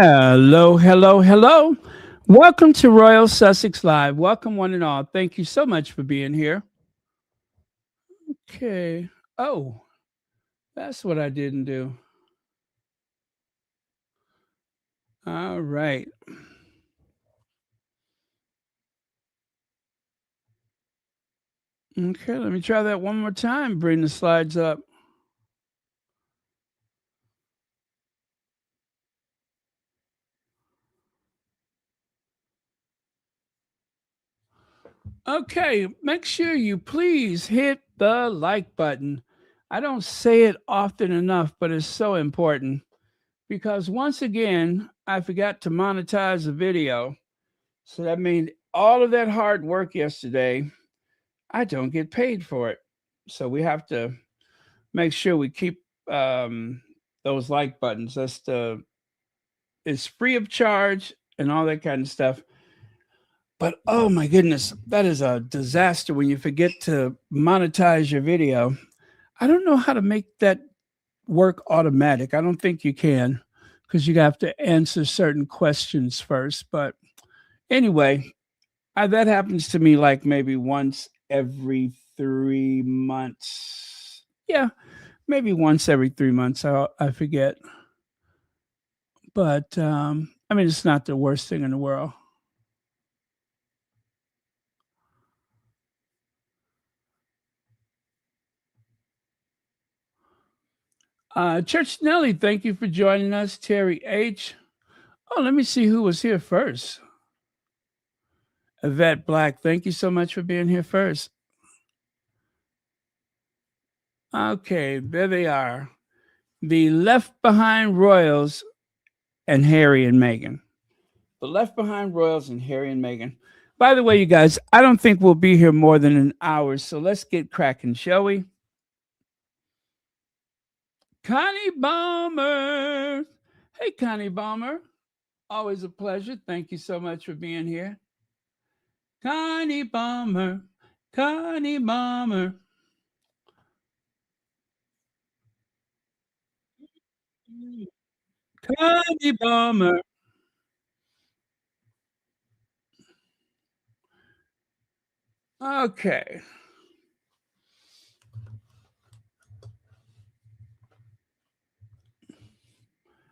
Hello, hello, hello. Welcome to Royal Sussex Live. Welcome, one and all. Thank you so much for being here. Okay. Oh, that's what I didn't do. All right. Okay, let me try that one more time. Bring the slides up. Okay, make sure you please hit the like button. I don't say it often enough, but it's so important because once again, I forgot to monetize the video. So that means all of that hard work yesterday, I don't get paid for it. So we have to make sure we keep those like buttons. It's free of charge and all that kind of stuff. But oh my goodness, that is a disaster when you forget to monetize your video. I don't know how to make that work automatic. I don't think you can because you have to answer certain questions first. But anyway, that happens to me like maybe once every 3 months. Yeah, maybe once every 3 months. I forget. But I mean, it's not the worst thing in the world. Church Nelly, thank you for joining us. Terry H. Oh, let me see who was here first. Yvette Black, thank you so much for being here first. Okay, there they are. The Left Behind Royals and Harry and Meghan. The Left Behind Royals and Harry and Meghan. By the way, you guys, I don't think we'll be here more than an hour, so let's get cracking, shall we? Connie Balmer. Hey, Connie Balmer. Always a pleasure. Thank you so much for being here. Connie Balmer. Connie Balmer. Connie Balmer. Okay.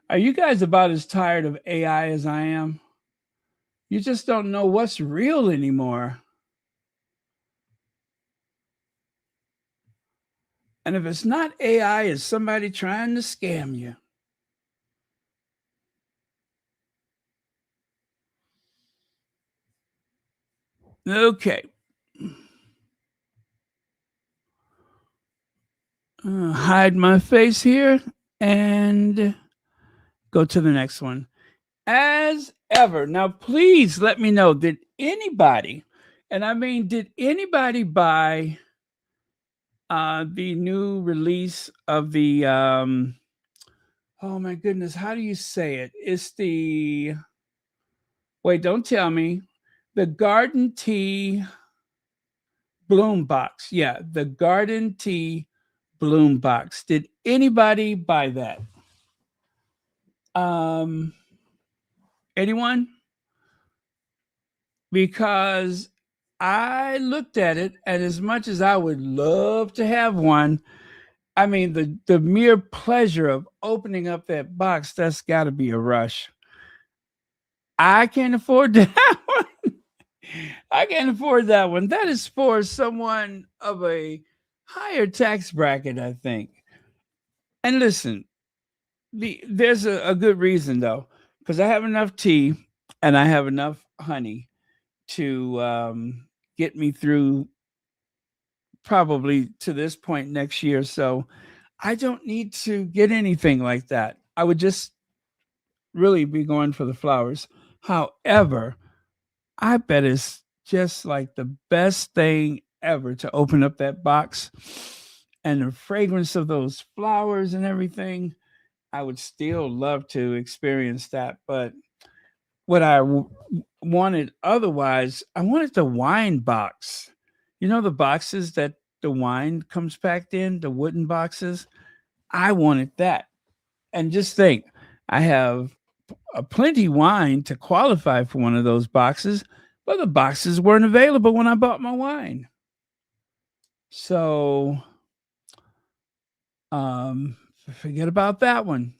Are you guys about as tired of AI as I am? You just don't know what's real anymore. And if it's not AI, it's somebody trying to scam you. Okay. Hide my face here and go to the next one. As ever. Now, please let me know, did anybody, and I mean, did anybody buy the new release of the, oh my goodness, how do you say it? It's the, wait, don't tell me, the Garden Tea Bloom Box. Yeah, the Garden Tea Bloom Box. Did anybody buy that? Um, anyone? Because I looked at it, and as much as I would love to have one, I mean, the mere pleasure of opening up that box, that's got to be a rush. I can't afford that one. I can't afford that one. That is for someone of a higher tax bracket, I think. And listen, there's a good reason though, because I have enough tea and I have enough honey to get me through probably to this point next year. So I don't need to get anything like that. I would just really be going for the flowers. However, I bet it's just like the best thing ever to open up that box and the fragrance of those flowers and everything. I would still love to experience that. But what wanted otherwise, I wanted the wine box. You know, the boxes that the wine comes packed in, the wooden boxes? I wanted that. And just think, I have plenty wine to qualify for one of those boxes, but the boxes weren't available when I bought my wine. So um, forget about that one.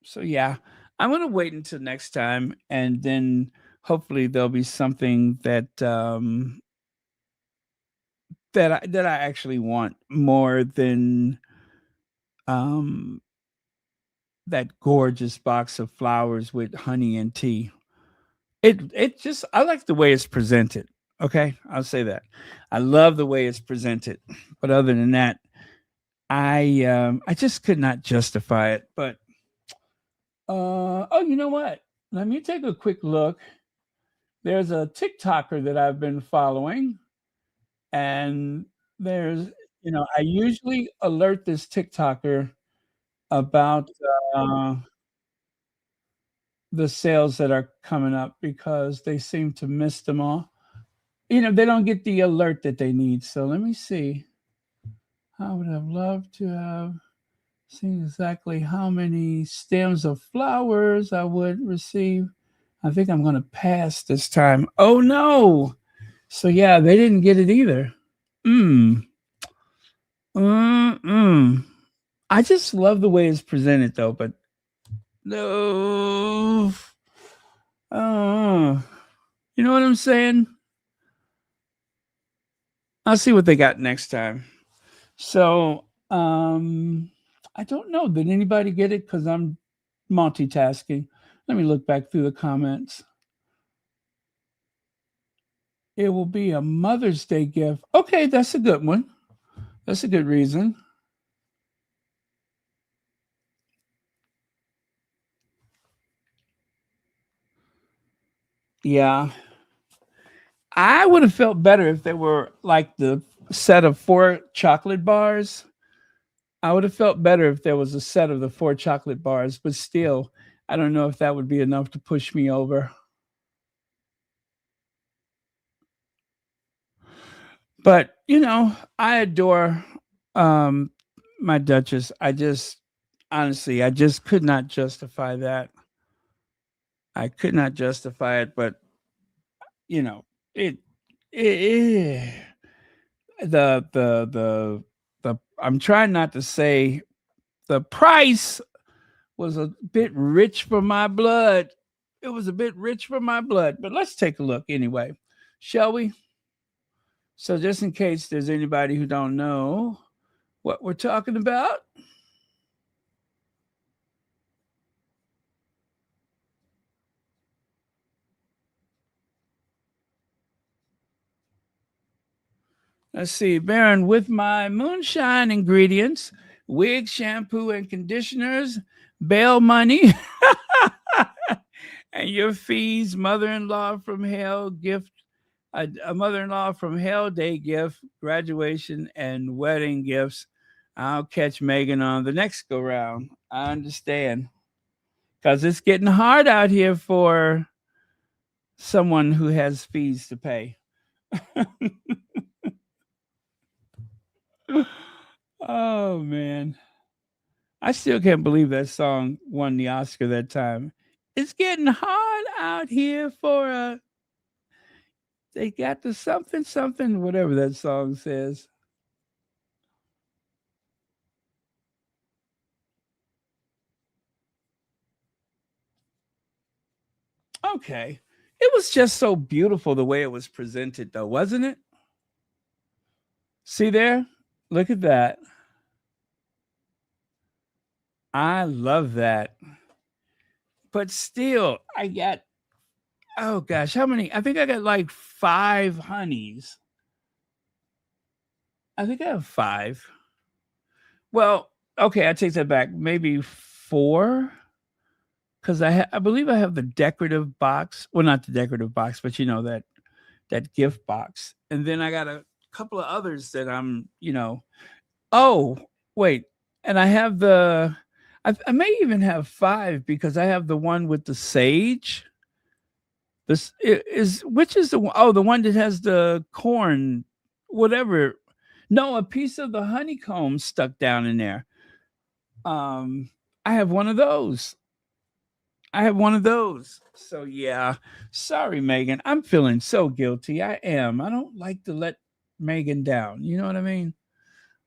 So yeah, I'm gonna wait until next time, and then hopefully there'll be something that I actually want more than um that gorgeous box of flowers with honey and tea. It just I like the way it's presented. Okay, I'll say that. I love the way it's presented, but other than that, I just could not justify it. But oh, you know what? Let me take a quick look. There's a TikToker that I've been following, and there's I usually alert this TikToker about uh, the sales that are coming up because they seem to miss them all. They don't get the alert that they need. So let me see. I would have loved to have seen exactly how many stems of flowers I would receive. I think I'm going to pass this time. Oh no. So yeah, they didn't get it either. Mm. Mm-mm. I just love the way it's presented though, but no. Oh. You know what I'm saying? I'll see what they got next time. So, I don't know. Did anybody get it? Because I'm multitasking. Let me look back through the comments. It will be a Mother's Day gift. Okay, that's a good one. That's a good reason. Yeah. I would have felt better if they were like the set of 4 chocolate bars. I would have felt better if there was a set of the 4 chocolate bars, but still, I don't know if that would be enough to push me over. But, I adore um my Duchess. I just could not justify that. I could not justify it, but you know, it, it the I'm trying not to say the price was a bit rich for my blood. It was a bit rich for my blood, but let's take a look anyway, shall we? So just in case there's anybody who don't know what we're talking about, let's see, Baron, with my moonshine ingredients, wig, shampoo, and conditioners, bail money, and your fees, mother-in-law from hell gift, a mother-in-law from hell day gift, graduation, and wedding gifts. I'll catch Meghan on the next go round. I understand. Because it's getting hard out here for someone who has fees to pay. Oh, man. I still can't believe that song won the Oscar that time. It's getting hard out here for they got the something something whatever that song says. Okay. It was just so beautiful the way it was presented though, wasn't it? See there? Look at that. I love that. But still, I got oh gosh, how many? I think I got like 5 honeys. I think I have 5. Well, okay, I take that back. Maybe 4 because I believe I have the decorative box. Well, not the decorative box, but that gift box, and then I got a couple of others that I'm. Oh, wait, and I have I may even have 5 because I have the one with the sage. This is which is the one oh the one that has the corn, whatever. No, a piece of the honeycomb stuck down in there. Um, I have one of those. I have one of those. So yeah, sorry, Megan. I'm feeling so guilty. I am. I don't like to let Megan down. You know what I mean?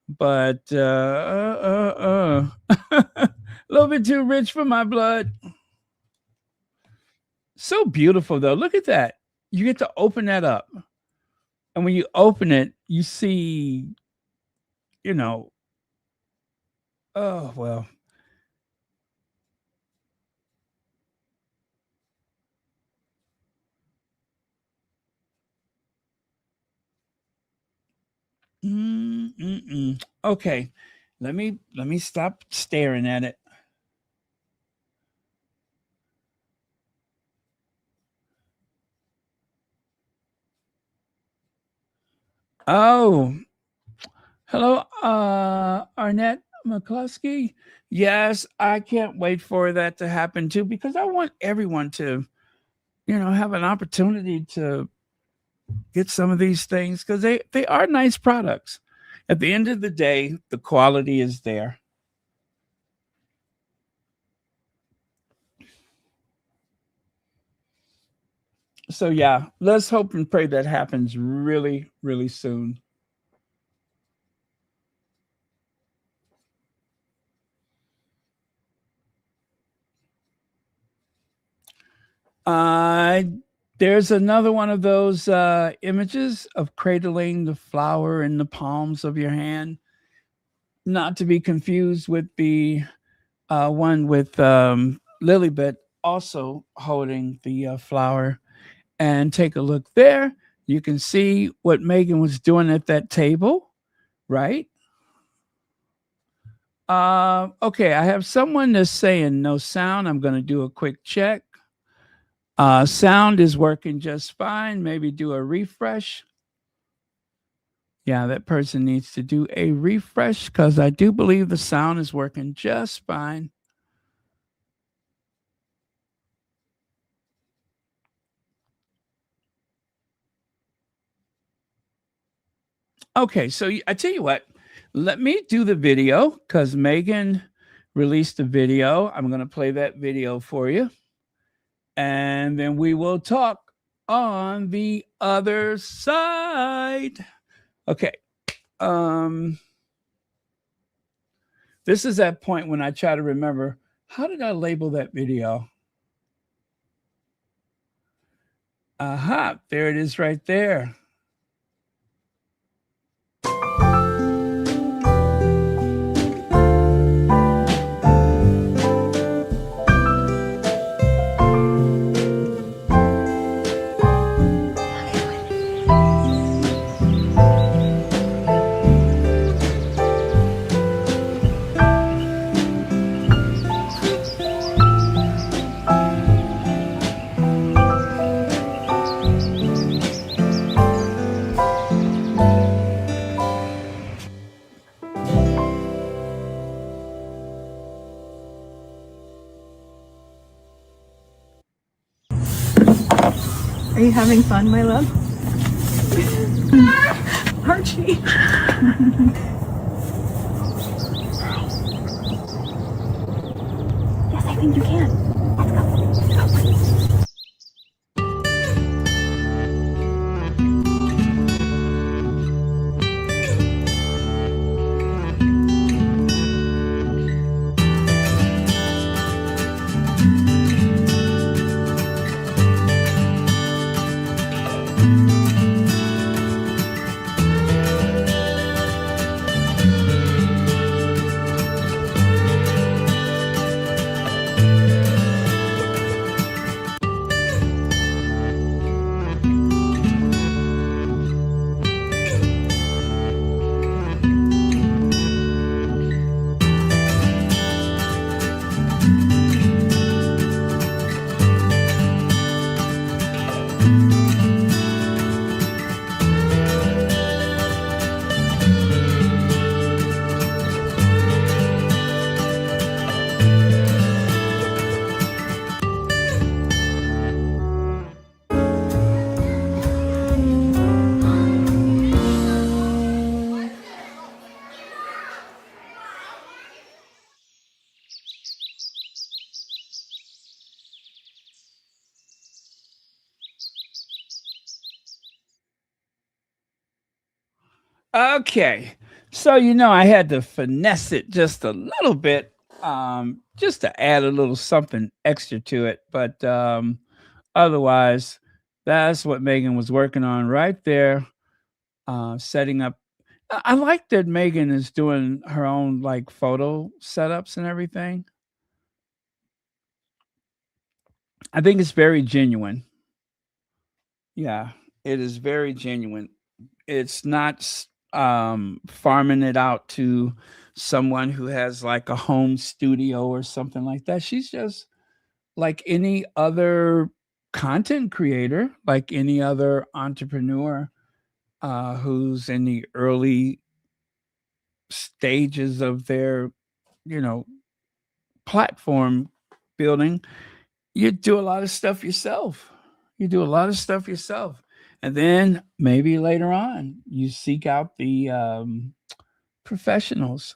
But a little bit too rich for my blood. So beautiful though. Look at that. You get to open that up, and when you open it, you see, you know, oh well. Mm-mm-mm. Okay, let me stop staring at it. Oh, hello, Arnett McCluskey. Yes, I can't wait for that to happen too because I want everyone to, have an opportunity to get some of these things because they are nice products. At the end of the day, the quality is there. So yeah, let's hope and pray that happens really, really soon. Uh, there's another one of those images of cradling the flower in the palms of your hand, not to be confused with the one with LiliBet also holding the flower. And take a look there. You can see what Megan was doing at that table, right? Okay, I have someone that's saying no sound. I'm going to do a quick check. Sound is working just fine. Maybe do a refresh. Yeah, that person needs to do a refresh because I do believe the sound is working just fine. Okay, so I tell you what, let me do the video because Megan released the video. I'm going to play that video for you. And then we will talk on the other side. Okay. This is that point when I try to remember how did I label that video? Aha, there it is right there. Are you having fun, my love? Archie. Yes, I think you can. Let's go. Okay. So, I had to finesse it just a little bit, just to add a little something extra to it. But otherwise, that's what Megan was working on right there, setting up. I like that Megan is doing her own like photo setups and everything. I think it's very genuine. Yeah, it is very genuine. It's not farming it out to someone who has like a home studio or something like that. She's just like any other content creator, like any other entrepreneur who's in the early stages of their, you know, platform building. You do a lot of stuff yourself. You do a lot of stuff yourself. And then maybe later on, you seek out the professionals.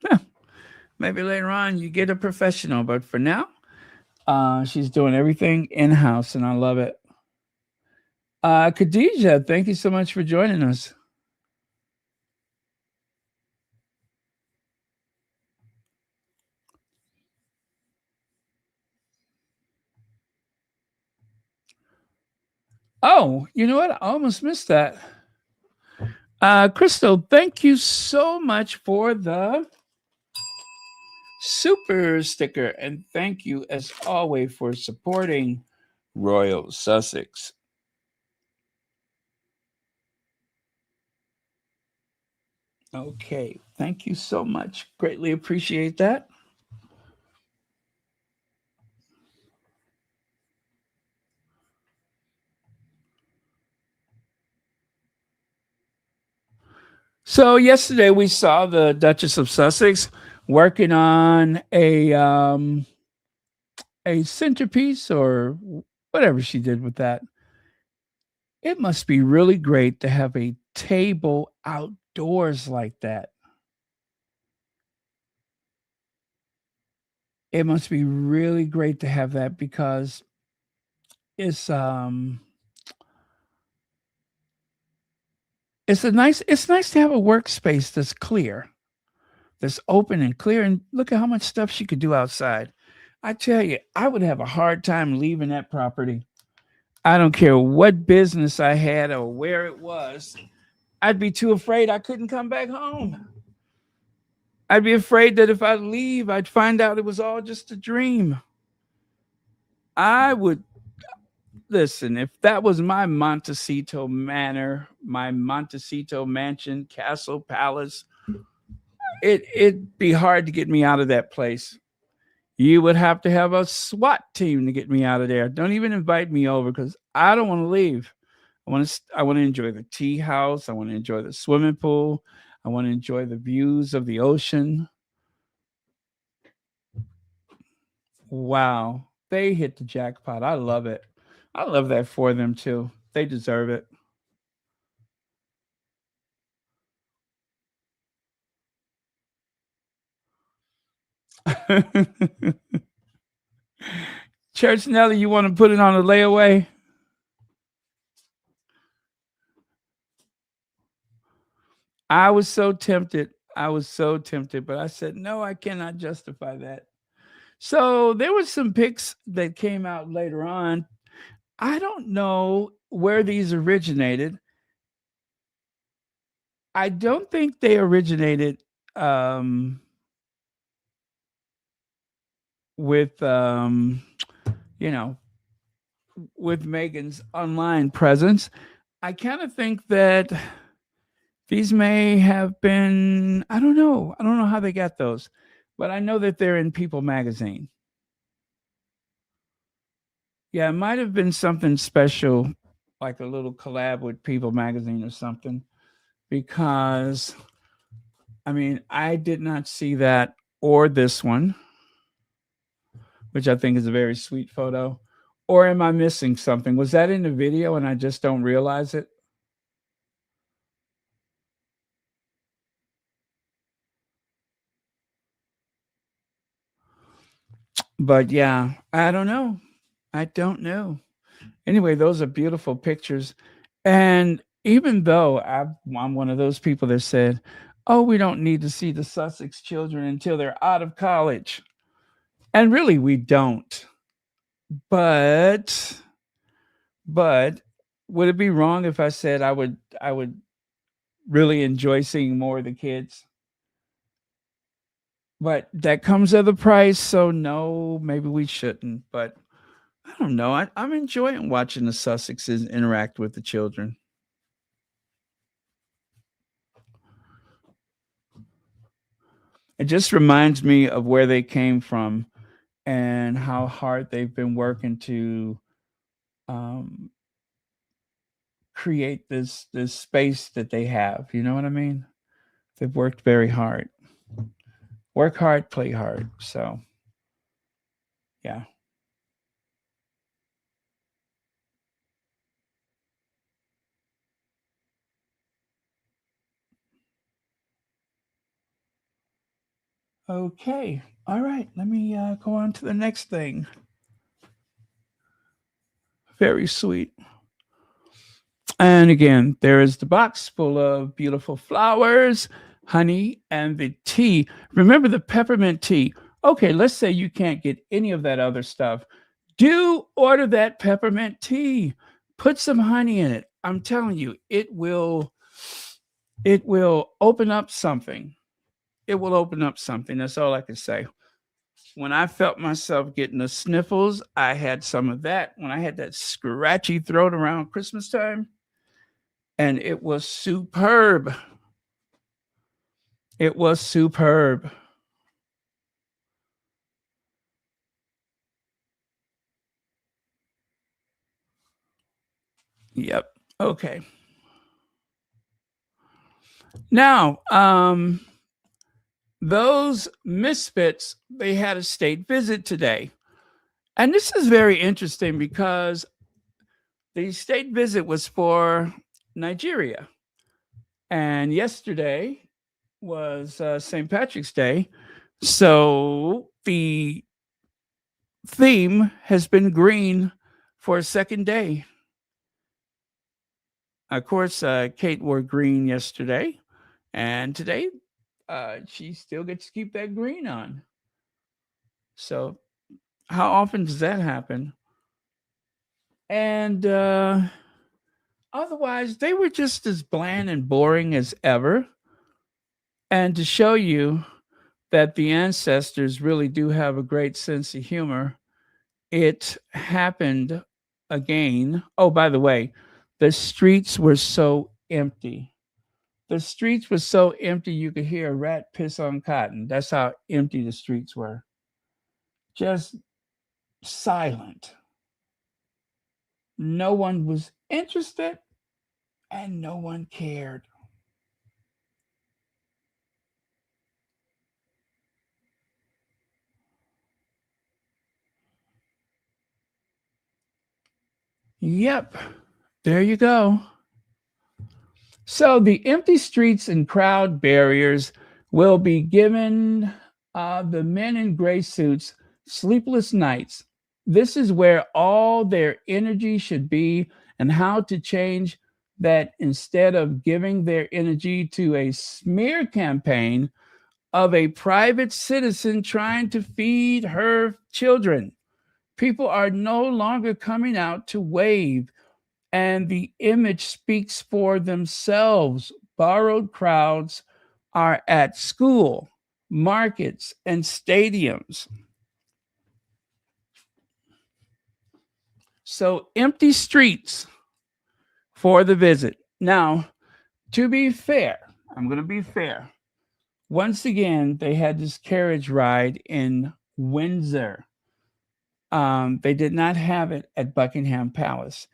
Yeah, maybe later on, you get a professional. But for now, she's doing everything in house, and I love it. Khadija, thank you so much for joining us. Oh, you know what? I almost missed that. Crystal, thank you so much for the super sticker. And thank you, as always, for supporting Royal Sussex. Okay. Thank you so much. Greatly appreciate that. So, yesterday we saw the Duchess of Sussex working on a centerpiece or whatever she did with that. It must be really great to have a table outdoors like that. It must be really great to have that because it's um it's nice to have a workspace that's clear, that's open and clear, and look at how much stuff she could do outside. I tell you, I would have a hard time leaving that property. I don't care what business I had or where it was. I'd be too afraid I couldn't come back home. I'd be afraid that if I leave, I'd find out it was all just a dream. I would listen, if that was my Montecito Manor, my Montecito Mansion, Castle Palace, it'd be hard to get me out of that place. You would have to have a SWAT team to get me out of there. Don't even invite me over because I don't want to leave. I want to enjoy the tea house. I want to enjoy the swimming pool. I want to enjoy the views of the ocean. Wow, they hit the jackpot. I love it. I love that for them too. They deserve it. Church Nelly, you want to put it on a layaway? I was so tempted. I was so tempted, but I said, no, I cannot justify that. So there was some pics that came out later on. I don't know where these originated. I don't think they originated um, with, you know, with Megan's online presence. I kind of think that these may have been, I don't know. I don't know how they got those, but I know that they're in People magazine. Yeah, it might have been something special, like a little collab with People magazine or something, because I mean, I did not see that or this one, which I think is a very sweet photo. Or am I missing something? Was that in the video and I just don't realize it? But yeah, I don't know. I don't know. Anyway, those are beautiful pictures. And even though I'm one of those people that said, oh, we don't need to see the Sussex children until they're out of college. And really, we don't. But, but would it be wrong if I said I would really enjoy seeing more of the kids? But that comes at a price, so no, maybe we shouldn't. But I don't know. I'm enjoying watching the Sussexes interact with the children. It just reminds me of where they came from and how hard they've been working to um, create this space that they have. You know what I mean? They've worked very hard. Work hard, play hard. So yeah. Okay. All right. Let me go on to the next thing. Very sweet. And again, there is the box full of beautiful flowers, honey, and the tea. Remember the peppermint tea. Okay, let's say you can't get any of that other stuff. Do order that peppermint tea. Put some honey in it. I'm telling you, it will open up something. It will open up something. That's all I can say. When I felt myself getting the sniffles, I had some of that. When I had that scratchy throat around Christmas time, and it was superb. It was superb. Yep. Okay. Now, those misfits, they had a state visit today. And this is very interesting because the state visit was for Nigeria. And yesterday was St. Patrick's Day. So the theme has been green for a second day. Of course, Kate wore green yesterday. And today, she still gets to keep that green on. So, how often does that happen? And otherwise, they were just as bland and boring as ever. And to show you that the ancestors really do have a great sense of humor, it happened again. Oh, by the way, the streets were so empty. The streets were so empty you could hear a rat piss on cotton. That's how empty the streets were. Just silent. No one was interested and no one cared. Yep, there you go. So the empty streets and crowd barriers will be given the men in gray suits sleepless nights. This is where all their energy should be, and how to change that instead of giving their energy to a smear campaign of a private citizen trying to feed her children. People are no longer coming out to wave, and the image speaks for themselves. Borrowed crowds are at school, markets, and stadiums. So empty streets for the visit. Now, to be fair, I'm going to be fair. Once again, they had this carriage ride in Windsor. They did not have it at Buckingham Palace.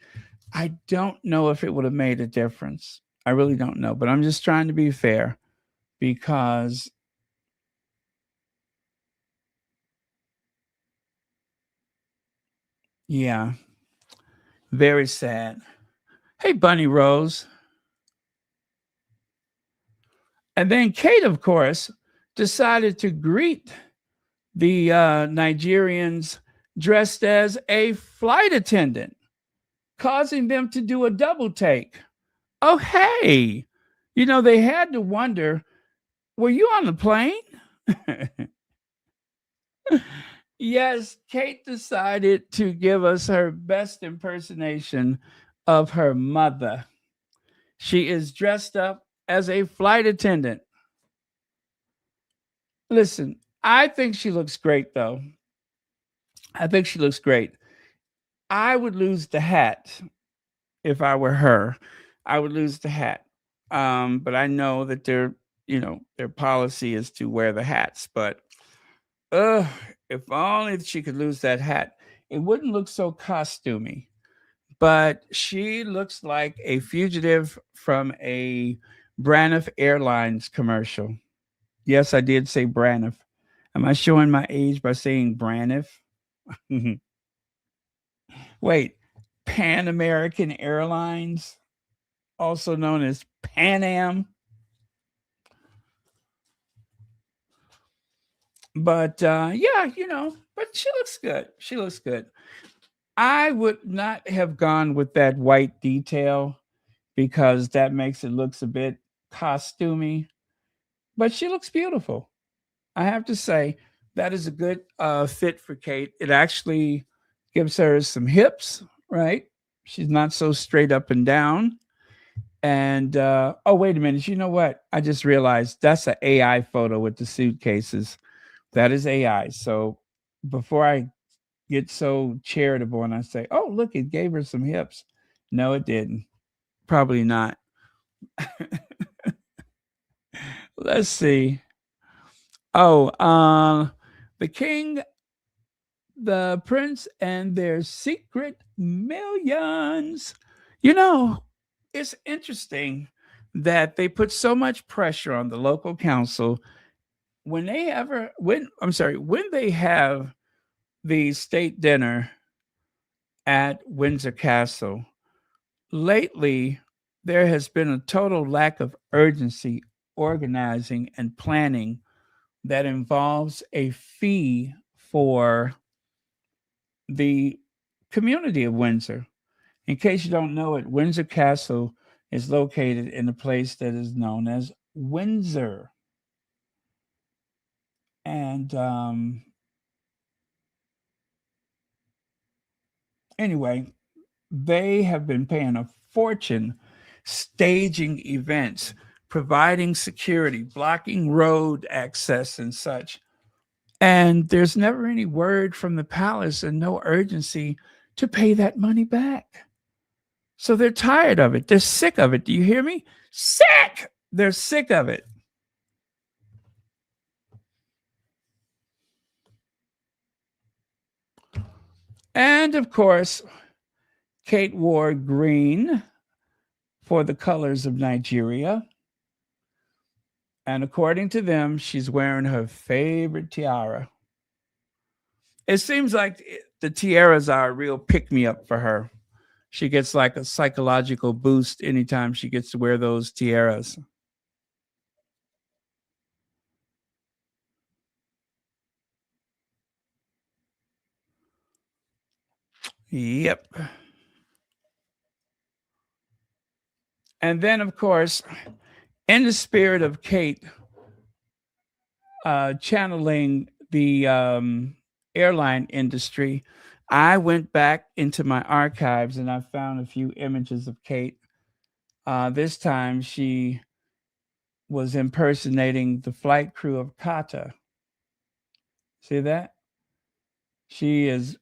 I don't know if it would have made a difference. I really don't know, but I'm just trying to be fair because yeah, very sad. Hey, Bunny Rose. And then Kate, of course, decided to greet the Nigerians dressed as a flight attendant. causing them to do a double take. Oh, hey, they had to wonder, were you on the plane? Yes, Kate decided to give us her best impersonation of her mother. She is dressed up as a flight attendant. Listen, I think she looks great, though. I think she looks great. I would lose the hat if I were her. I would lose the hat. But I know that their policy is to wear the hats. But uh, if only she could lose that hat, it wouldn't look so costumey. But she looks like a fugitive from a Braniff Airlines commercial. Yes, I did say Braniff. Am I showing my age by saying Braniff? Wait, Pan American Airlines, also known as Pan Am. But yeah, but she looks good. She looks good. I would not have gone with that white detail because that makes it looks a bit costumey. But she looks beautiful. I have to say that is a good fit for Kate. It actually gives her some hips, right? She's not so straight up and down. And oh, wait a minute. You know what? I just realized that's an AI photo with the suitcases. That is AI. So before I get so charitable and I say, oh, look, it gave her some hips. No, it didn't. Probably not. Let's see. Oh, the king, the prince, and their secret millions. You know, it's interesting that they put so much pressure on the local council when they have the state dinner at Windsor Castle. Lately, there has been a total lack of urgency, organizing, and planning that involves a fee for the community of Windsor. In case you don't know it, Windsor Castle is located in a place that is known as Windsor. And anyway, they have been paying a fortune staging events, providing security, blocking road access, and such. And there's never any word from the palace and no urgency to pay that money back. So they're tired of it. They're sick of it. Do you hear me? Sick! They're sick of it. And of course, Kate wore green for the colors of Nigeria. And according to them, she's wearing her favorite tiara. It seems like the tiaras are a real pick me up for her. She gets like a psychological boost anytime she gets to wear those tiaras. Yep. And then, of course, in the spirit of Kate channeling the airline industry, I went back into my archives and I found a few images of Kate. This time she was impersonating the flight crew of Kata. See that? She is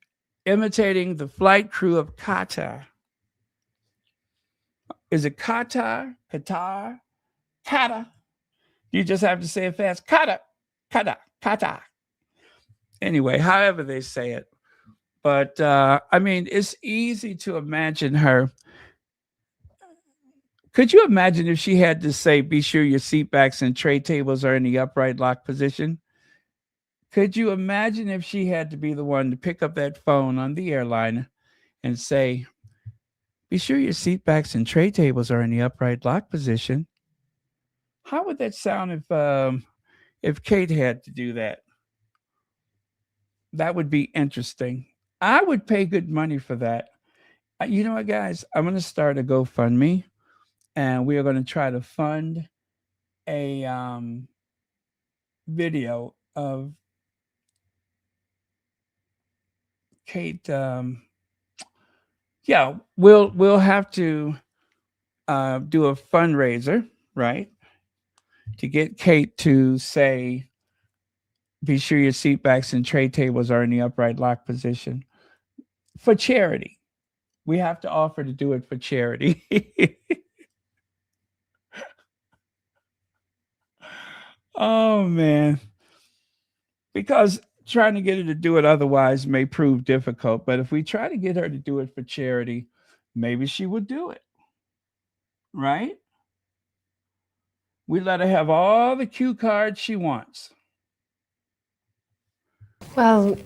imitating the flight crew of Qatar. Is it Qatar? Qatar? Qatar? You just have to say it fast. Qatar. Qatar. Qatar. Anyway, however they say it. But I mean, it's easy to imagine her. Could you imagine if she had to say, be sure your seat backs and tray tables are in the upright lock position? Could you imagine if she had to be the one to pick up that phone on the airline and say, be sure your seat backs and tray tables are in the upright lock position? How would that sound if Kate had to do that? That would be interesting. I would pay good money for that. You know what, guys? I'm going to start a GoFundMe, and we are going to try to fund a video of Kate. Yeah, we'll have to do a fundraiser, right, to get Kate to say, "Be sure your seat backs and tray tables are in the upright lock position," for charity. We have to offer to do it for charity. Oh man, because trying to get her to do it otherwise may prove difficult. But if we try to get her to do it for charity, maybe she would do it, right? We let her have all the cue cards she wants. Well,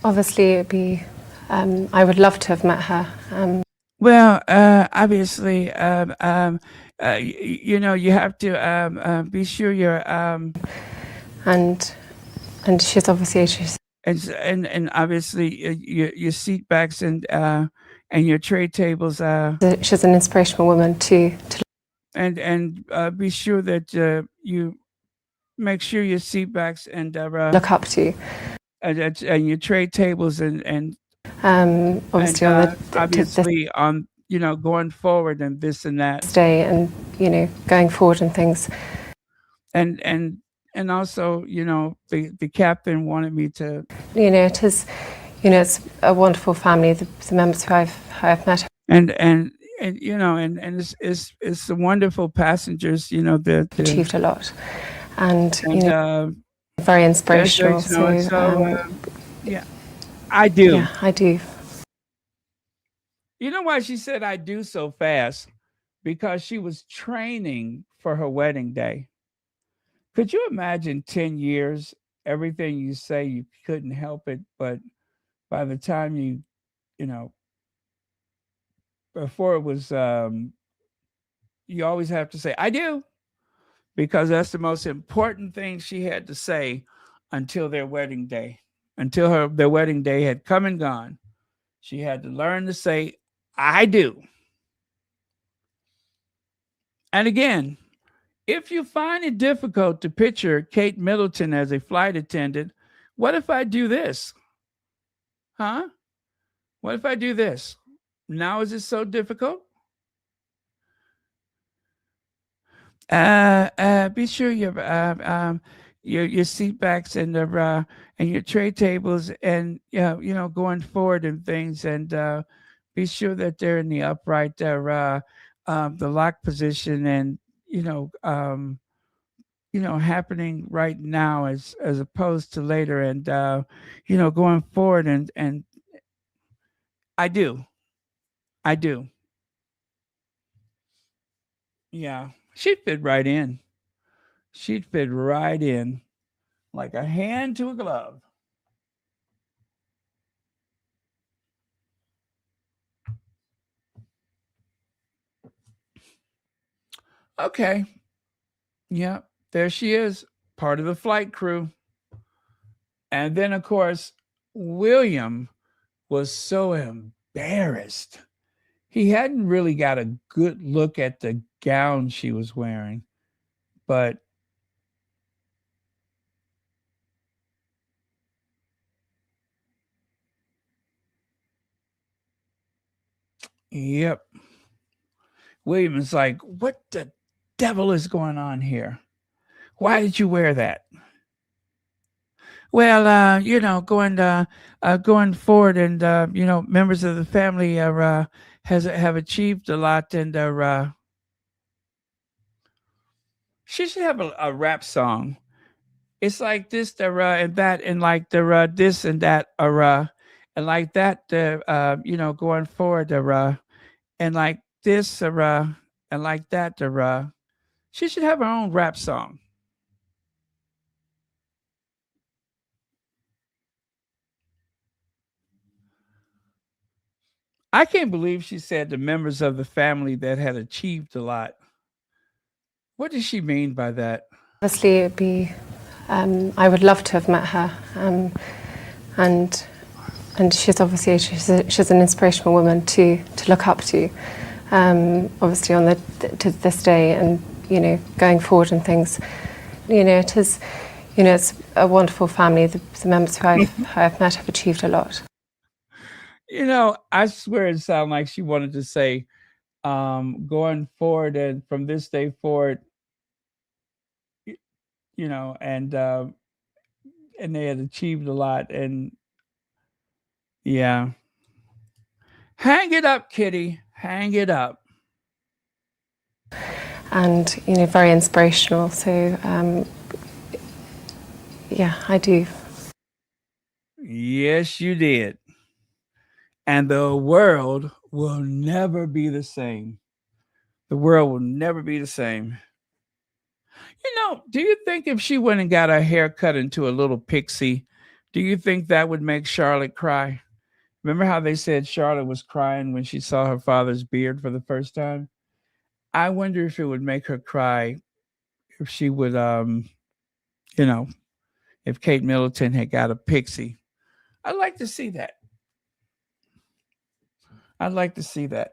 obviously, it'd be. I would love to have met her. Well, obviously, you know, you have to be sure you're and she's obviously and obviously your seat backs and your tray tables. she's an inspirational woman to And be sure that you make sure your seat backs and look up to. and your tray tables and Obviously, and, on the obviously on going forward and this and that this day, and going forward and things. and also the captain wanted me to It is, it's a wonderful family. The members who I've met, and it's the wonderful passengers that achieved a lot, and very yeah, inspirational. yeah, I do. Yeah, I do. You know why she said I do so fast? Because she was training for her wedding day. Could you imagine 10 years, everything you say, you couldn't help it, but by the time you know, before it was, you always have to say, I do, because that's the most important thing she had to say until their wedding day, until their wedding day had come and gone. She had to learn to say, I do. And again, if you find it difficult to picture Kate Middleton as a flight attendant, what if I do this? Huh? What if I do this? Now is it so difficult? Be sure your seat backs and your tray tables and going forward and things, and be sure that they're in the upright the lock position, and happening right now as opposed to later, and going forward, and I do. Yeah, she'd fit right in. She'd fit right in like a hand to a glove. Okay. Yeah, there she is, part of the flight crew. And then, of course, William was so embarrassed. He hadn't really got a good look at the gown she was wearing, but yep. William is like, what the devil is going on here? Why did you wear that? Well, going forward, and members of the family have achieved a lot, and she should have a rap song. It's like this, and that, and like this and that, and like that, going forward, and like this, and like that, she should have her own rap song. I can't believe she said the members of the family that had achieved a lot. What does she mean by that? Obviously, I would love to have met her, and and she's obviously she's an inspirational woman to look up to, obviously on to this day, and going forward and things. It is, it's a wonderful family. The members who I've met have achieved a lot. I swear it sounded like she wanted to say, going forward and from this day forward, and they had achieved a lot, and yeah. Hang it up, Kitty. Hang it up. And very inspirational. So yeah, I do. Yes, you did. And the world will never be the same. The world will never be the same. Do you think if she went and got her hair cut into a little pixie, do you think that would make Charlotte cry? Remember how they said Charlotte was crying when she saw her father's beard for the first time? I wonder if it would make her cry if she would, if Kate Middleton had got a pixie. I'd like to see that. I'd like to see that.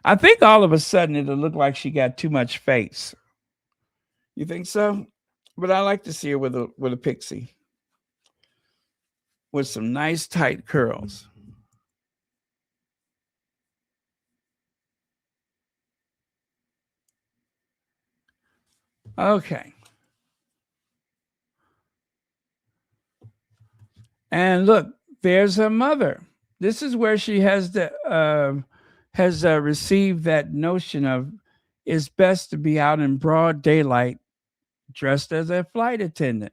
I think all of a sudden it'll look like she got too much face. You think so? But I like to see her with a pixie. With some nice tight curls. Okay. And look, there's her mother. This is where she has received that notion of it's best to be out in broad daylight dressed as a flight attendant.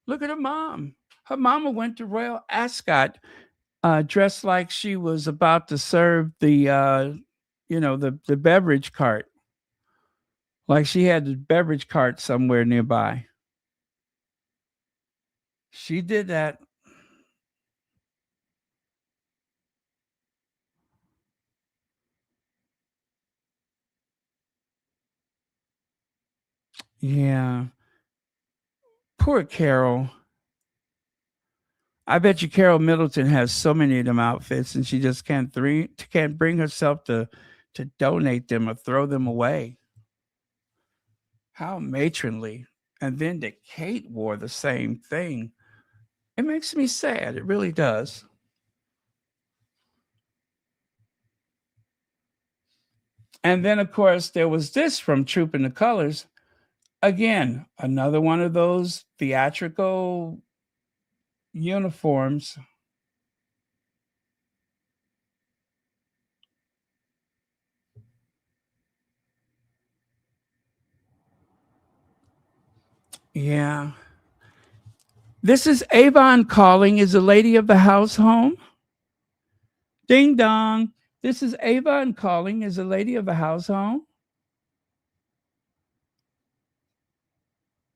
Look at her mom. Her mama went to Royal Ascot dressed like she was about to serve the beverage cart. Like she had the beverage cart somewhere nearby. She did that. Yeah. Poor Carol. I bet you Carol Middleton has so many of them outfits, and she just can't bring herself to donate them or throw them away. How matronly! And then that Kate wore the same thing. It makes me sad. It really does. And then, of course, there was this from Troop in the Colors. Again, another one of those theatrical uniforms. Yeah. This is Avon calling. Is the lady of the house home? Ding dong. This is Avon calling. Is the lady of the house home?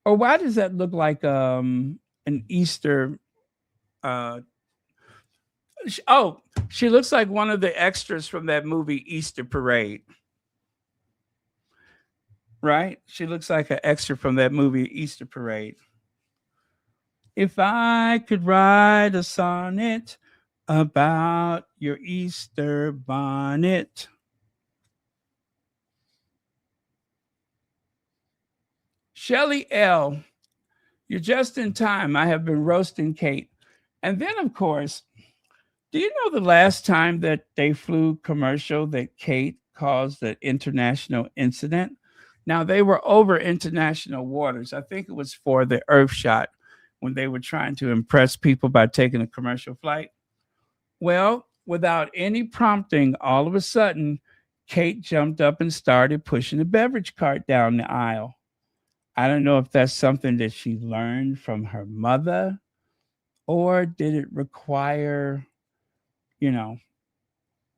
Or why does that look like an Easter? Uh, she looks like one of the extras from that movie Easter Parade. Right? She looks like an extra from that movie Easter Parade. If I could write a sonnet about your Easter bonnet. Shelly L., you're just in time. I have been roasting Kate. And then, of course, do you know the last time that they flew commercial that Kate caused an international incident? Now, they were over international waters. I think it was for the Earth shot when they were trying to impress people by taking a commercial flight. Well, without any prompting, all of a sudden, Kate jumped up and started pushing the beverage cart down the aisle. I don't know if that's something that she learned from her mother, or did it require,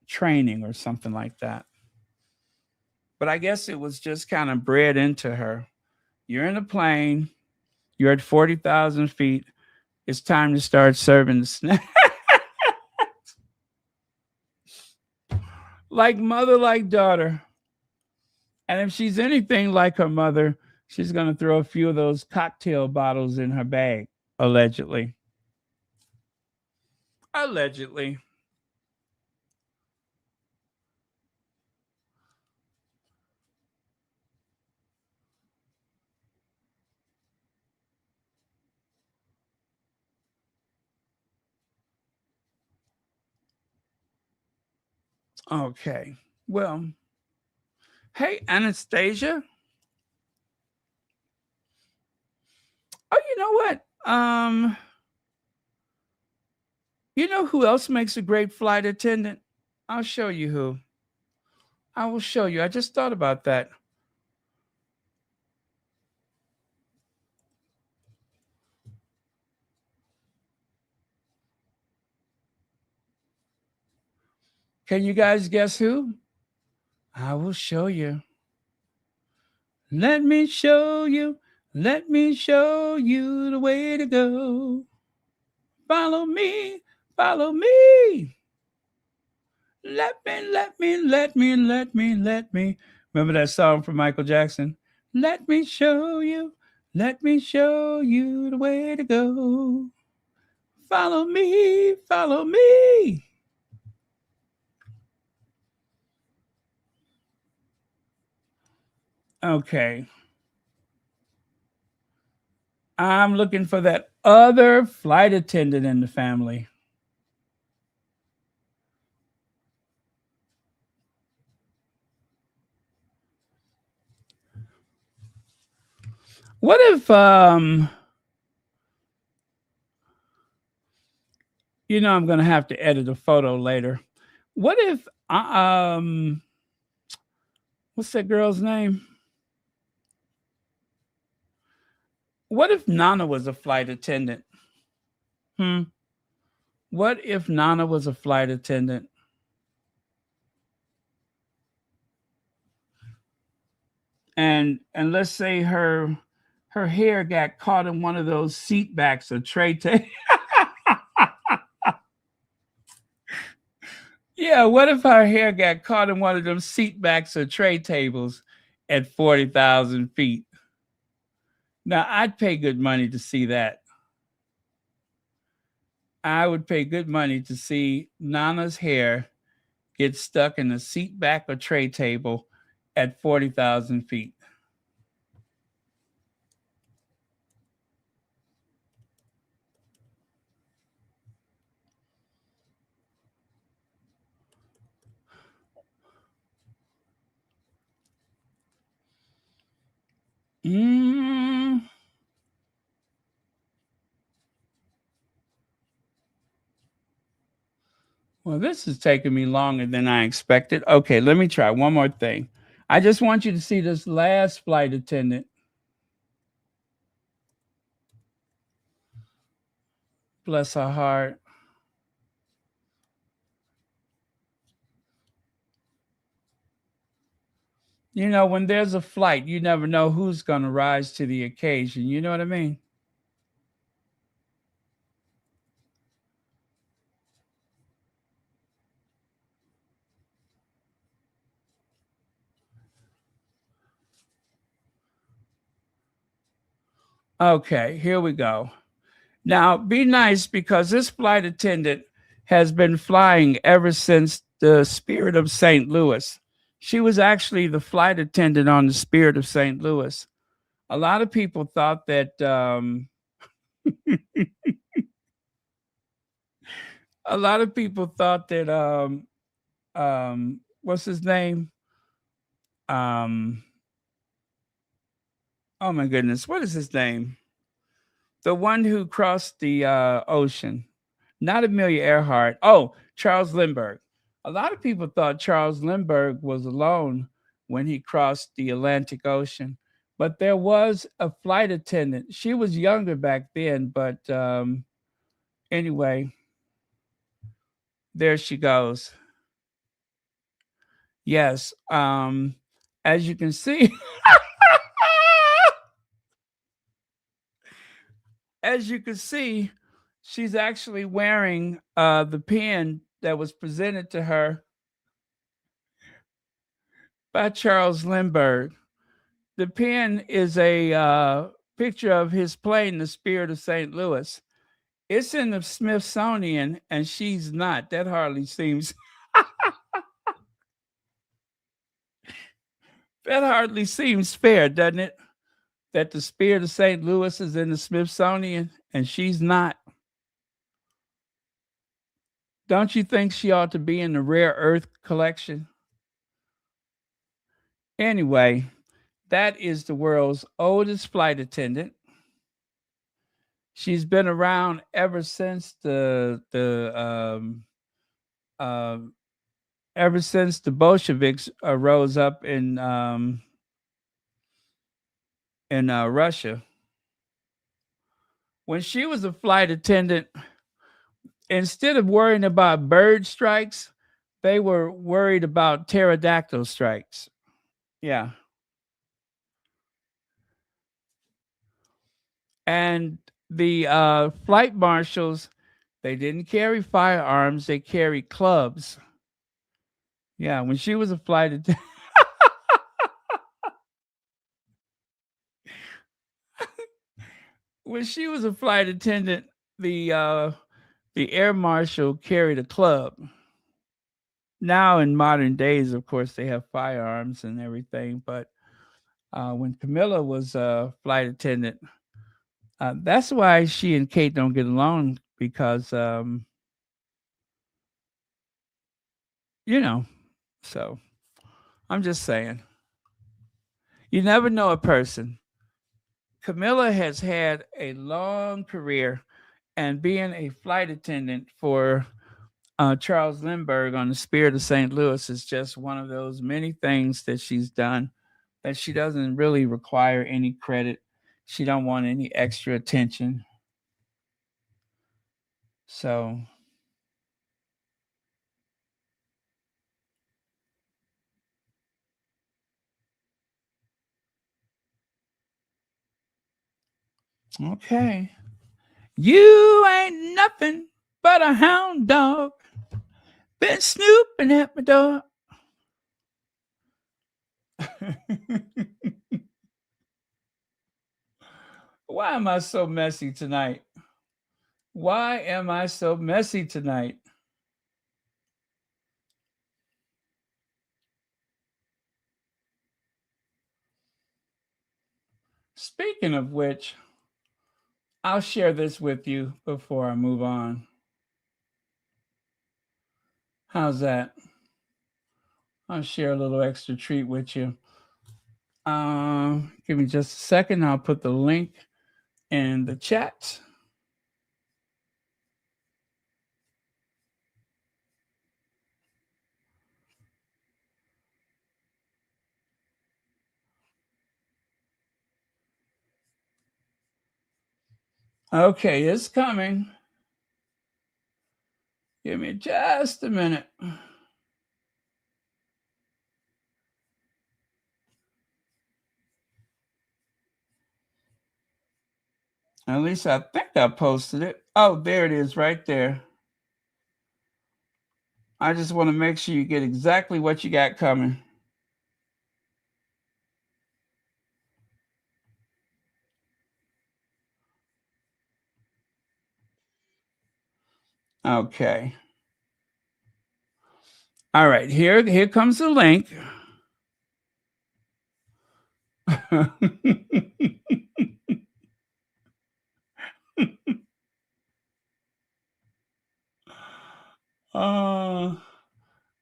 training or something like that. But I guess it was just kind of bred into her. You're in a plane, you're at 40,000 feet, it's time to start serving the snack. Like mother, like daughter. And if she's anything like her mother, she's going to throw a few of those cocktail bottles in her bag, allegedly. Allegedly. Okay. Well, hey, Anastasia. Oh, you know what? You know who else makes a great flight attendant? I'll show you who. I will show you. I just thought about that. Can you guys guess who? I will show you. Let me show you. Let me show you the way to go. Follow me. Follow me. Let me. Remember that song from Michael Jackson? Let me show you. Let me show you the way to go. Follow me. Follow me. Okay. I'm looking for that other flight attendant in the family. What if I'm going to have to edit a photo later. What if what's that girl's name? What if Nana was a flight attendant? Hmm. What if Nana was a flight attendant? And let's say her hair got caught in one of those seat backs or tray tables. Yeah, what if her hair got caught in one of them seat backs or tray tables at 40,000 feet? Now, I'd pay good money to see that. I would pay good money to see Nana's hair get stuck in a seat back or tray table at 40,000 feet. Mm, well, this is taking me longer than I expected. Okay, let me try one more thing. I just want you to see this last flight attendant. Bless her heart. When there's a flight, you never know who's going to rise to the occasion. You know what I mean? Okay, here we go. Now, be nice because this flight attendant has been flying ever since the Spirit of St. Louis. She was actually the flight attendant on the Spirit of St. Louis. A lot of people thought that a lot of people thought that what's his name? Um oh my goodness, what is his name? The one who crossed the ocean. Not Amelia Earhart. Oh, Charles Lindbergh. A lot of people thought Charles Lindbergh was alone when he crossed the Atlantic Ocean, but there was a flight attendant. She was younger back then, but anyway, there she goes. Yes, as you can see, as you can see, she's actually wearing the pin that was presented to her by Charles Lindbergh. The pin is a picture of his plane, the Spirit of St. Louis. It's in the Smithsonian, and she's not. That hardly seems that hardly seems fair, doesn't it? That the Spirit of St. Louis is in the Smithsonian and she's not. Don't you think she ought to be in the rare earth collection? Anyway, that is the world's oldest flight attendant. She's been around ever since uh, ever since the Bolsheviks rose up in Russia. When she was a flight attendant, instead of worrying about bird strikes, they were worried about pterodactyl strikes. Yeah. And the flight marshals, they didn't carry firearms, they carried clubs. Yeah, when she was a flight attendant, when she was a flight attendant, the air marshal carried a club. Now in modern days, of course, they have firearms and everything, but when Camilla was a flight attendant, that's why she and Kate don't get along because, you know, so I'm just saying. You never know a person. Camilla has had a long career, and being a flight attendant for Charles Lindbergh on the Spirit of St. Louis is just one of those many things that she's done that she doesn't really require any credit. She don't want any extra attention. So, okay. You ain't nothing but a hound dog. Been snooping at my door. Why am I so messy tonight? Why am I so messy tonight? Speaking of which, I'll share this with you before I move on. How's that? I'll share a little extra treat with you. Give me just a second. I'll put the link in the chat. Okay, it's coming. Give me just a minute. At least I think I posted it. Oh, there it is right there. I just want to make sure you get exactly what you got coming. Okay. All right, here comes the link. uh,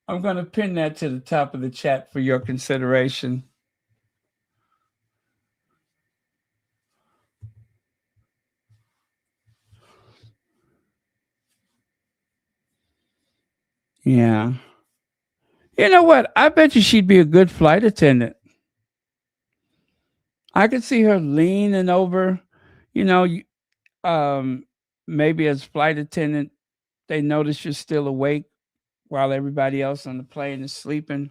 I'm going to pin that to the top of the chat for your consideration. Yeah. You know what? I bet you she'd be a good flight attendant. I could see her leaning over, you know, maybe as flight attendant, they notice you're still awake while everybody else on the plane is sleeping.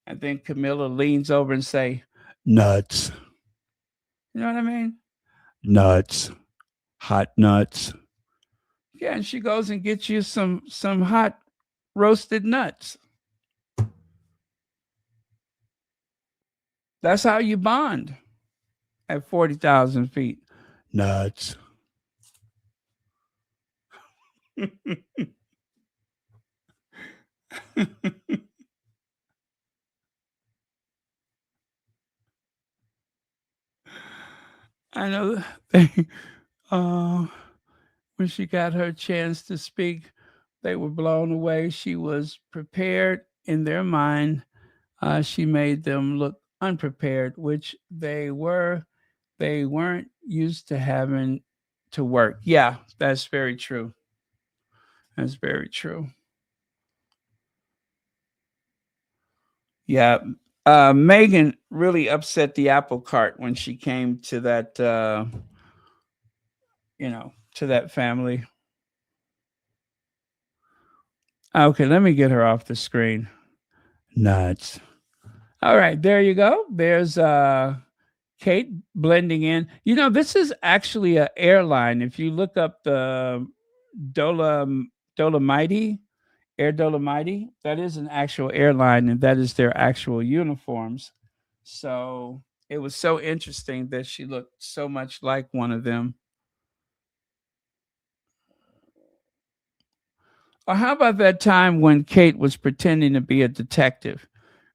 And then Camilla leans over and say, nuts. You know what I mean? Nuts. Hot nuts. Yeah, and she goes and gets you some hot roasted nuts. That's how you bond at 40,000 feet. Nuts. I know they, uh, when she got her chance to speak, they were blown away. She was prepared in their mind. She made them look unprepared, which they were. They weren't used to having to work. Yeah, that's very true. That's very true. Yeah. Megan really upset the apple cart when she came to that, to that family. Okay, let me get her off the screen. Nuts. All right, there you go. There's Kate blending in. This is actually an airline. If you look up the Dola Dolomite, Air Dolomite, that is an actual airline, and that is their actual uniforms. So it was so interesting that she looked so much like one of them. Or how about that time when Kate was pretending to be a detective?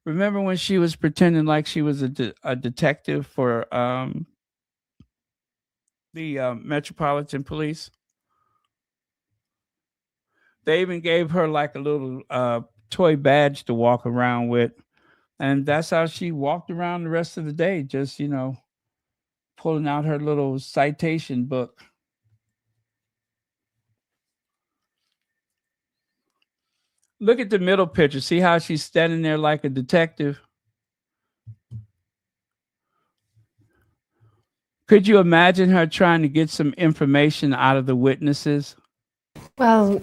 Remember when she was pretending like she was a detective for the Metropolitan Police? They even gave her like a little toy badge to walk around with. And that's how she walked around the rest of the day, just, pulling out her little citation book. Look at the middle picture. See how she's standing there like a detective? Could you imagine her trying to get some information out of the witnesses? Well,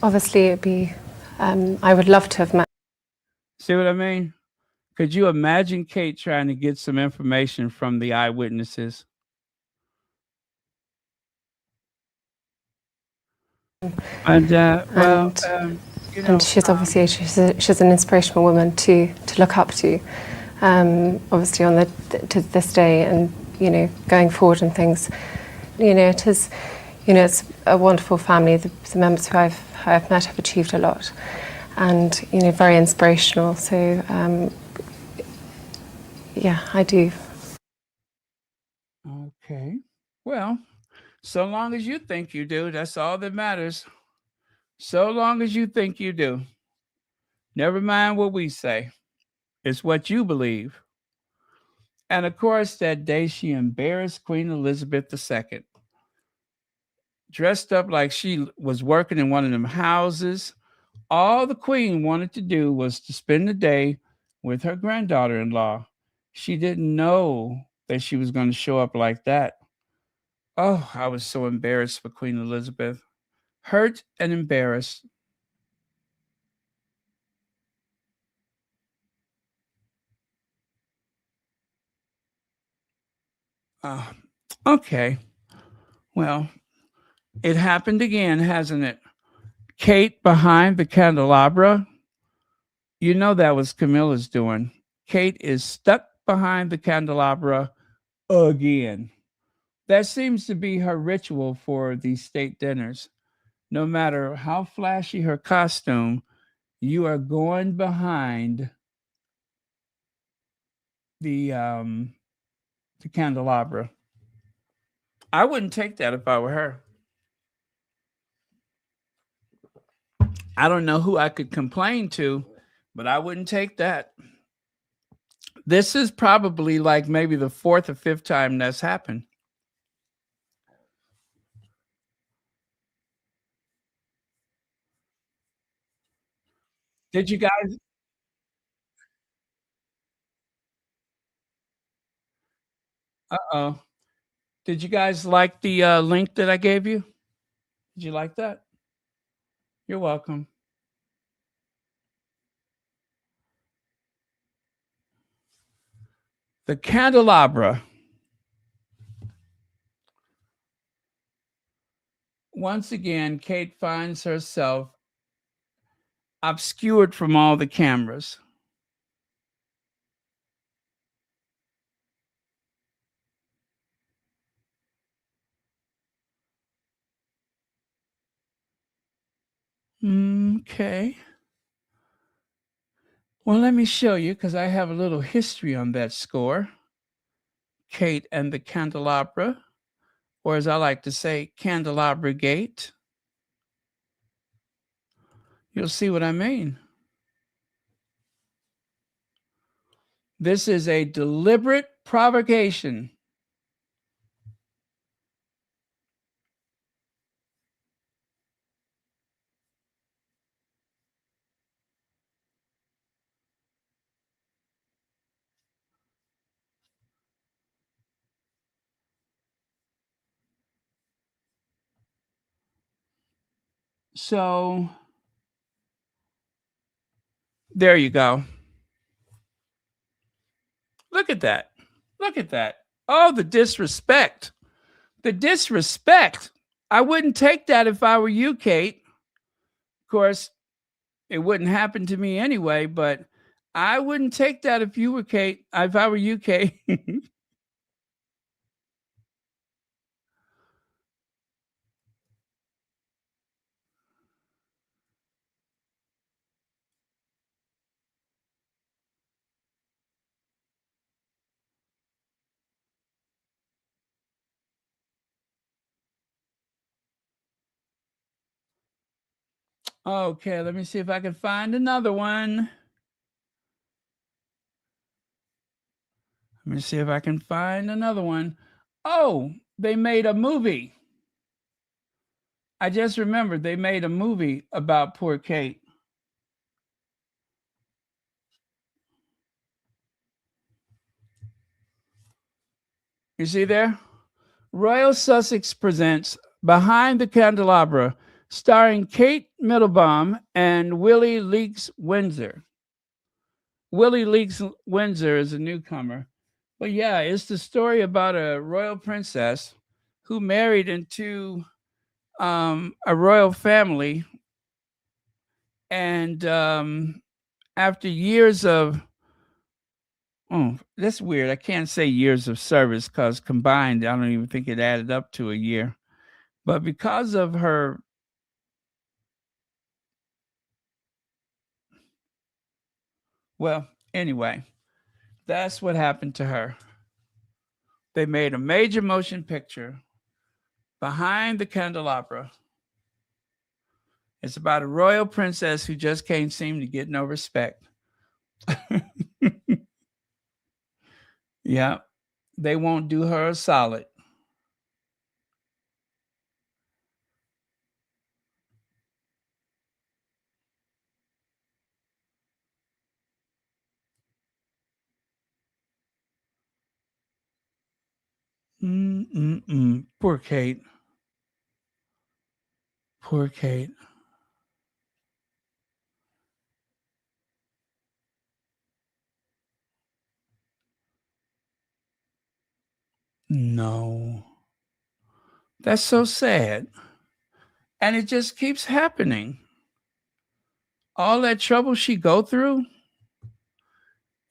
obviously, it'd be. I would love to have met. See what I mean? Could you imagine Kate trying to get some information from the eyewitnesses? And And she's obviously she's an inspirational woman to look up to. Obviously, on the to this day, and going forward and things. It is. It's a wonderful family. The members who I've met have achieved a lot, and very inspirational. So yeah, I do. okay. Well, so long as you think you do, that's all that matters. So long as you think you do. Never mind what we say. It's what you believe. And of course, that day she embarrassed Queen Elizabeth II, dressed up like she was working in one of them houses. All the Queen wanted to do was to spend the day with her granddaughter in law. She didn't know that she was going to show up like that. Oh, I was so embarrassed for Queen Elizabeth. Hurt and embarrassed. Oh, okay. Well, it happened again, hasn't it? Kate behind the candelabra. You know that was Camilla's doing. Kate is stuck behind the candelabra again. That seems to be her ritual for these state dinners. No matter how flashy her costume, you are going behind the um the candelabra. I wouldn't take that if I were her. I don't know who I could complain to, but I wouldn't take that. This is probably like maybe the fourth or fifth time that's happened. Did you guys? Uh oh. Did you guys like the link that I gave you? Did you like that? You're welcome. The candelabra. Once again, Kate finds herself obscured from all the cameras. Okay. Well, let me show you because I have a little history on that score. Kate and the Candelabra, or as I like to say, Candelabra Gate. You'll see what I mean. This is a deliberate provocation. So there you go. Look at that. Look at that. Oh, the disrespect. The disrespect. I wouldn't take that if I were you, Kate. Of course, it wouldn't happen to me anyway, but I wouldn't take that if you were Kate. If I were you, Kate. Okay, let me see if I can find another one. Let me see if I can find another one. Oh, they made a movie. I just remembered they made a movie about poor Kate. You see there? Royal Sussex presents Behind the Candelabra, starring Kate Middlebaum and Willie Leakes Windsor. Willie Leakes Windsor is a newcomer. But yeah, it's the story about a royal princess who married into a royal family. And after years of, that's weird. I can't say years of service because combined, I don't even think it added up to a year. But because of her, well, anyway, that's what happened to her. They made a major motion picture, Behind the Candelabra. It's about a royal princess who just can't seem to get no respect. Yeah, they won't do her a solid. Poor Kate. Poor Kate. No. That's so sad. And it just keeps happening. All that trouble she go through.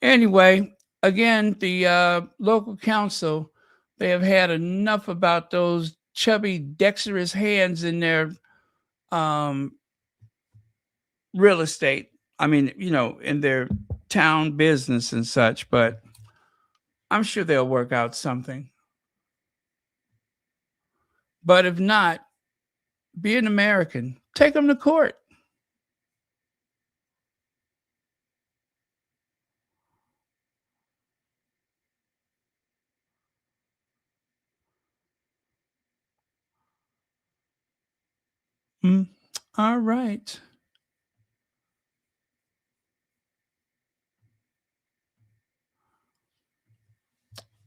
Anyway, again, the local council, they have had enough about those chubby, dexterous hands in their real estate. I mean, in their town business and such, but I'm sure they'll work out something. But if not, be an American. Take them to court. All right.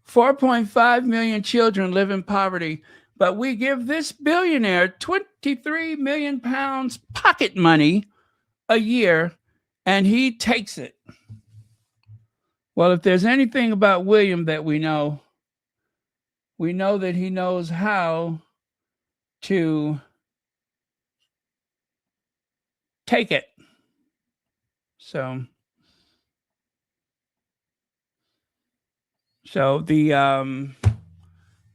4.5 million children live in poverty, but we give this billionaire 23 million pounds pocket money a year, and he takes it. Well, if there's anything about William that we know that he knows how to take it. So the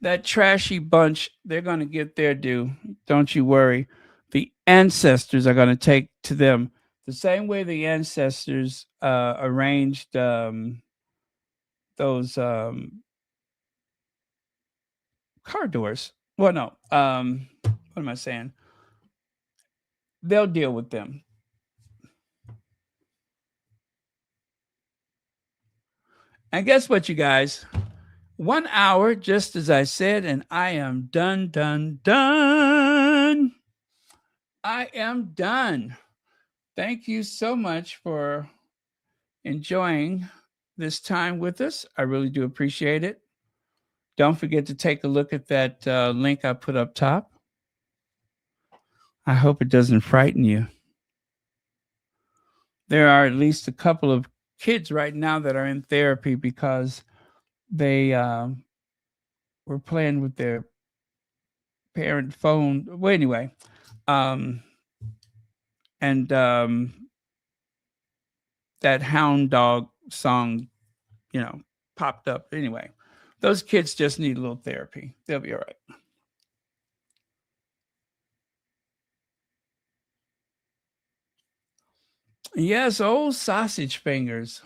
that trashy bunch, they're going to get their due. Don't you worry. the ancestors are going to take to them the same way the ancestors arranged those car doors. Well, no. What am I saying? They'll deal with them. And guess what, you guys? 1 hour, just as I said, and I am done, done, done. I am done. Thank you so much for enjoying this time with us. I really do appreciate it. Don't forget to take a look at that link I put up top. I hope it doesn't frighten you. There are at least a couple of kids right now that are in therapy because they were playing with their parent phone. Well, anyway, and that hound dog song, popped up. Anyway, those kids just need a little therapy. They'll be all right. Yes, old sausage fingers.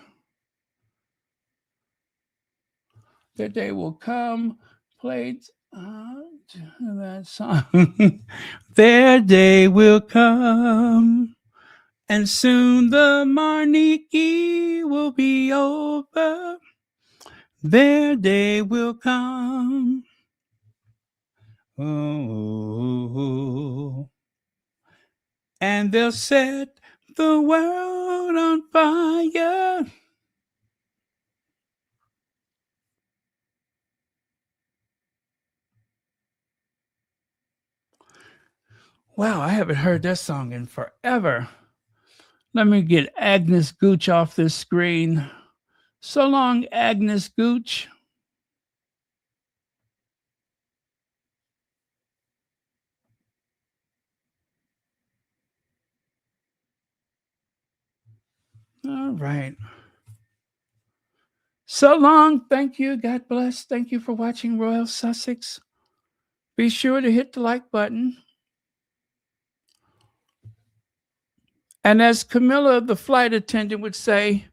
Their day will come. Played that song. Their day will come. And soon the monarchy will be over. Their day will come. Oh, and they'll set the world on fire. Wow, I haven't heard that song in forever. Let me get Agnes Gooch off this screen. So long, Agnes Gooch. All right. So long. Thank you. God bless. Thank you for watching Royal Sussex. Be sure to hit the like button. And as Camilla, the flight attendant, would say,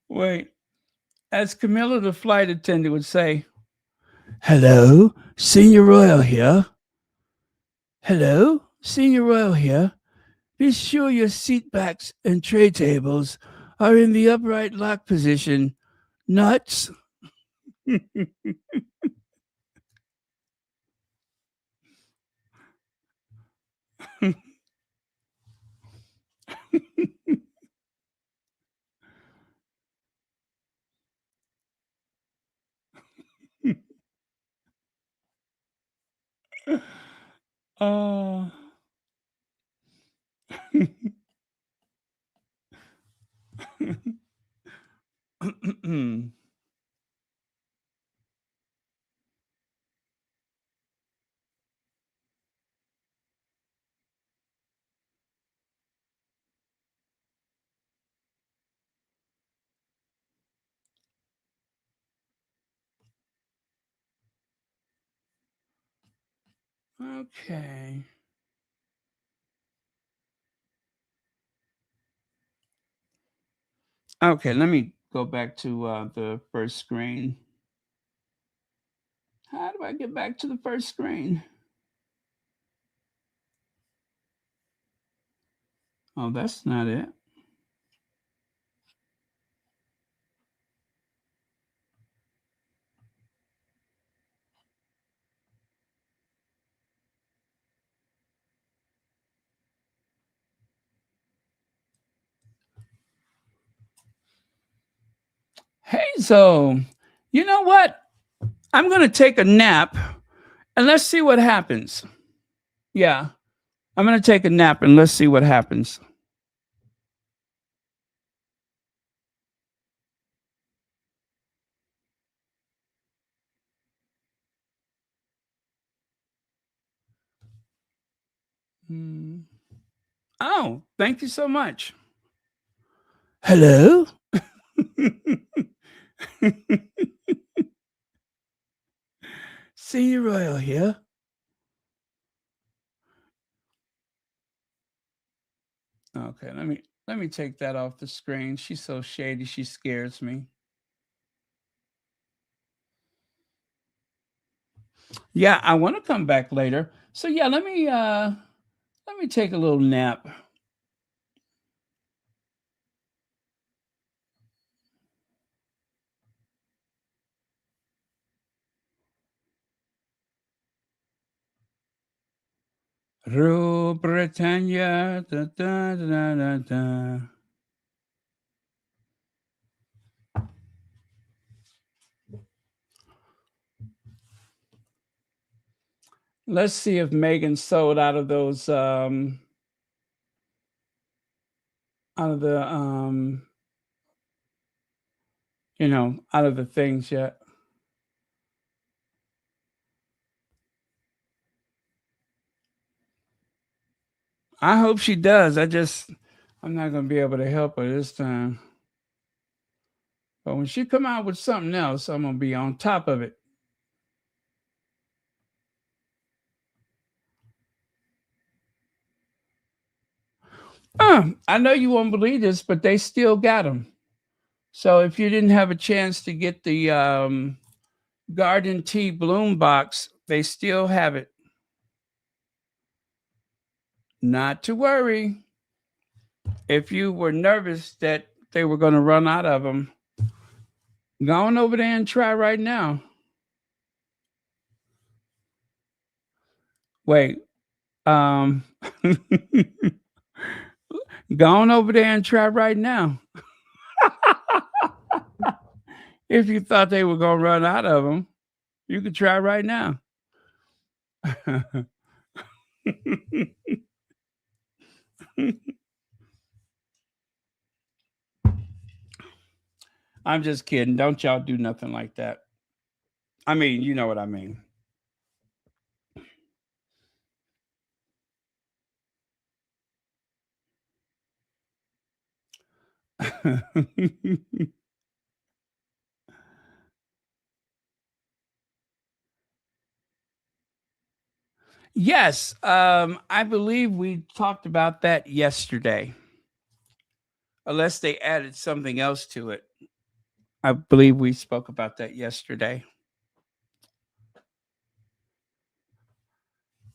wait, as Camilla, the flight attendant, would say, hello, Senior Royal here. Hello, Senior Royal here. Be sure your seat backs and tray tables are in the upright lock position. Nuts. uh, okay. Okay, let me go back to the first screen. How do I get back to the first screen? Oh, that's not it. Hey, so you know what? I'm going to take a nap and let's see what happens. Yeah, I'm going to take a nap and let's see what happens. Oh, thank you so much. Hello? Senior Royal here. Okay, let me take that off the screen. She's so shady, she scares me. Yeah, I want to come back later. So yeah, let me take a little nap. Rule Britannia. Da, da, da, da, da. Let's see if Meghan sold out of those out of the out of the things yet. I hope she does. I'm not gonna be able to help her this time. But when she come out with something else, I'm gonna be on top of it. I know you won't believe this, but they still got them. So if you didn't have a chance to get the garden tea bloom box, they still have it. Not to worry. If you were nervous that they were going to run out of them, go on over there and try right now. Wait. Go on over there and try right now. If you thought they were going to run out of them, you could try right now. I'm just kidding. Don't y'all do nothing like that. I mean, you know what I mean. Yes, I believe we talked about that yesterday. Unless they added something else to it. I believe we spoke about that yesterday.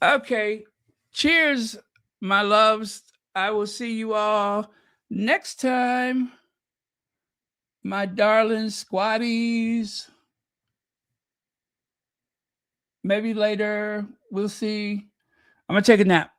Okay. Cheers, my loves. I will see you all next time, my darling squatties. Maybe later. We'll see. I'm going to take a nap.